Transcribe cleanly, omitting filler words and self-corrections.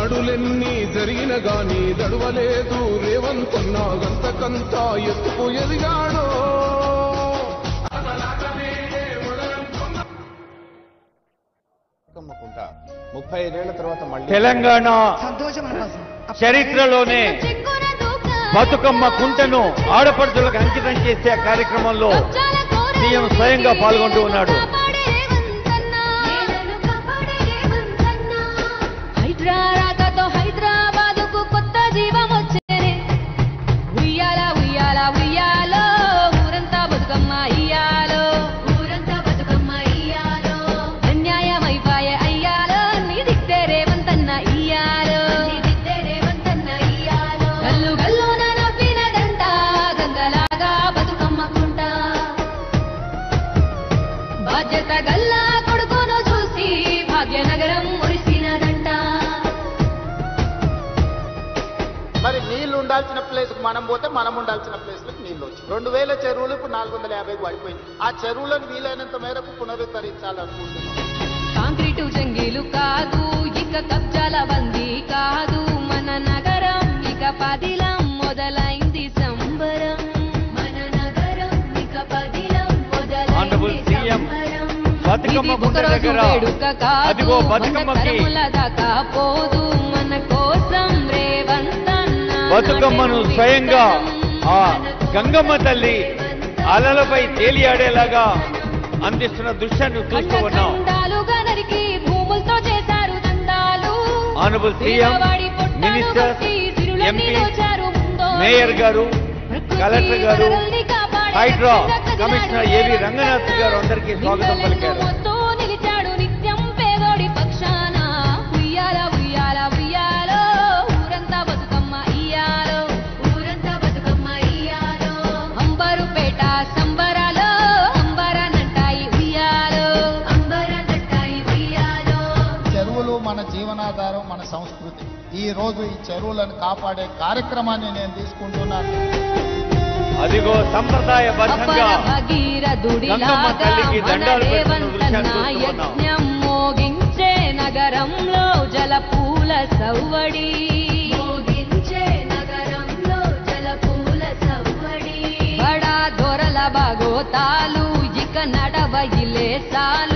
దాడులెన్ని జరిగిన గాని దడవలేదు రేవంతన్నా గంతకంతా ఎత్తుకు ఎదిగాడో. తెలంగాణ చరిత్రలోనే బతుకమ్మ కుంటను ఆడపడుచులకు అంకితం చేసే కార్యక్రమంలో సీఎం స్వయంగా పాల్గొంటూ ఉన్నాడు. హైదరాబాదుకు కొత్త జీవం వచ్చేనే ఉయ్యాల ఉయ్యాల ఉయ్యాలో ఊరంతా బతుకమ్మ ఇయ్యాలో ఊరంతా బతుకమ్మ ఇయ్యాలో అన్యాయమైపాయ అయ్యాలో నీ దిక్తే రేవంతన్న ఇయ్యాలో నీ దిక్తే రేవంతన్న ఇయ్యాలో గల్లు గల్లున నవ్వినదంట గంగలాగా బతుకమ్మ కుంట బాధ్యత గల్లా కొడుకును చూసి భాగ్యనగరం మురిసినదంట. మరి నీళ్లు ఉండాల్సిన ప్లేస్ మనం పోతే మనం ఉండాల్సిన ప్లేస్లకు నీళ్లు వచ్చి 2000 చెరువులు ఇప్పుడు 450 పడిపోయింది. ఆ చెరువులను వీలైనంత మేరకు పునరుద్ధరించాలనుకుంటున్నాం. కాంక్రీటు జంగీలు కాదు ఇక కబ్జాల బందీ కాదు మన నగరం ఇక పదిలం మొదలైంది సంబరం మన నగరం ఇక పదిలం మొదలైంది సంబరం. బతుకమ్మ కుంట దగ్గర అదిగో బతుకమ్మకి దాకా పోదు మన కోసం రేవంతన్న బతుకమ్మను స్వయంగా ఆ గంగమ్మ తల్లి అలలపై తేలియాడేలాగా అందిస్తున్న దృశ్యాన్ని చూస్తూ ఉన్నాం. నరికి భూములతో చేశారు దండాలు. Honourable CM, minister, MP, mayor గారు, కలెక్టర్ గారు, హైడ్రా కమిషనర్ ఏవి రంగనాథ్ గారు అందరికీ స్వాగతం పలికారు. నిలిచాడు నిత్యం పేదోడి పక్షాన ఉయ్యాల ఉయ్యాల ఉయ్యాలో ఊరంతా బతుకమ్మ ఇయ్యాలో ఊరంతా బతుకమ్మ ఇయ్యాలో అంబరుపేట సంబరాలో అంబరనంటాయి ఉయ్యాలో అంబరనంటాయి ఉయ్యాలో. చెరువులు మన జీవనాధారం, మన సంస్కృతి. ఈ రోజు ఈ చెరువులను కాపాడే కార్యక్రమాన్ని నేను తీసుకుంటున్నాను. అదిగో సంప్రదాయబద్ధంగా గంగమ్మ తల్లికి దండాలు పెడుతున్న దృశ్యాన్ని చూస్తూ ఉన్నాం. యజ్ఞం మోగించే నగరంలో జలపూల సవ్వడి మోగించే నగరంలో జలపూల సవ్వడి బడా దొరల బాగోతాలు ఇక నడవయిలే సాలు